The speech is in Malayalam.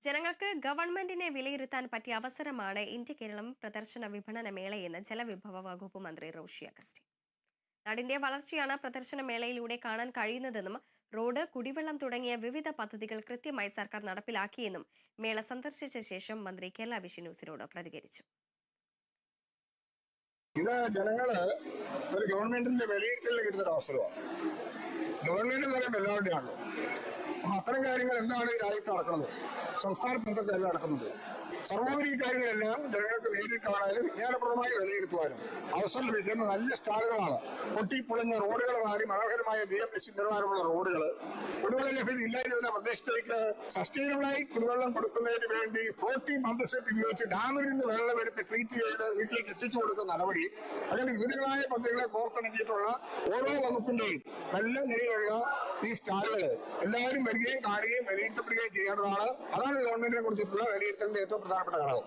ജനങ്ങൾക്ക് ഗവൺമെന്റിനെ വിലയിരുത്താൻ പറ്റിയ അവസരമാണ് ഇന്ത്യ കേരളം പ്രദർശന വിപണന മേളയെന്ന് ജലവിഭവ വകുപ്പ് മന്ത്രി റോഷി അഗസ്റ്റിൻ. നാടിന്റെ വളർച്ചയാണ് പ്രദർശന മേളയിലൂടെ കാണാൻ കഴിയുന്നതെന്നും റോഡ്, കുടിവെള്ളം തുടങ്ങിയ വിവിധ പദ്ധതികൾ കൃത്യമായി സർക്കാർ നടപ്പിലാക്കിയെന്നും മേള സന്ദർശിച്ച ശേഷം മന്ത്രി കേരള വിഷൻ ന്യൂസിനോട് പ്രതികരിച്ചു. ഇത് ജനങ്ങള് ഒരു ഗവൺമെന്റിന്റെ വിലയിരുത്തലിൽ കിട്ടുന്ന അവസരമാണ്. ഗവൺമെന്റ് എന്ന് പറയുമ്പോൾ എല്ലാവരുടെയാണല്ലോ. അപ്പൊ അത്തരം കാര്യങ്ങൾ എന്താണ് ഈ രാജ്യത്ത് നടക്കുന്നത്, സംസ്ഥാനത്ത് എന്തൊക്കെയല്ല നടക്കുന്നത്, സർവോപരി കാര്യങ്ങളെല്ലാം ജനങ്ങൾക്ക് നേരിട്ട് കാണാനും വിജ്ഞാനപ്രദമായി വിലയിരുത്തുവാനും അവസരം ലഭിക്കുന്ന നല്ല സ്റ്റാളുകളാണ്. പൊട്ടിപ്പൊളിഞ്ഞ റോഡുകൾ മാറി മനോഹരമായ BMS നിലവാരമുള്ള റോഡുകൾ, കുടിവെള്ള ലഭ്യത ഇല്ലാതിരുന്ന പ്രദേശത്തേക്ക് സസ്റ്റൈനബിളായി കുടിവെള്ളം കൊടുക്കുന്നതിന് വേണ്ടി ഫ്ലോട്ടിംഗ് പമ്പ് സെറ്റ് ഉപയോഗിച്ച് ഡാമിൽ നിന്ന് വെള്ളം എടുത്ത് ട്രീറ്റ് ചെയ്ത് വീട്ടിലേക്ക് എത്തിച്ചു കൊടുക്കുന്ന നടപടി, അങ്ങനെ വിവിധങ്ങളായ പദ്ധതികളെ കോർത്തിണക്കിയിട്ടുള്ള ഓരോ വകുപ്പിന്റെയും നല്ല നിലയിലുള്ള ഈ സ്റ്റാളുകൾ എല്ലാവരും വരികയും കാണുകയും വിലയിരുത്തപ്പെടുകയും ചെയ്യേണ്ടതാണ്. അതാണ് ഗവൺമെന്റിനെ കുറിച്ചിട്ടുള്ള വിലയിരുത്തലിന്റെ ഏറ്റവും പ്രധാനപ്പെട്ട ഘടകം.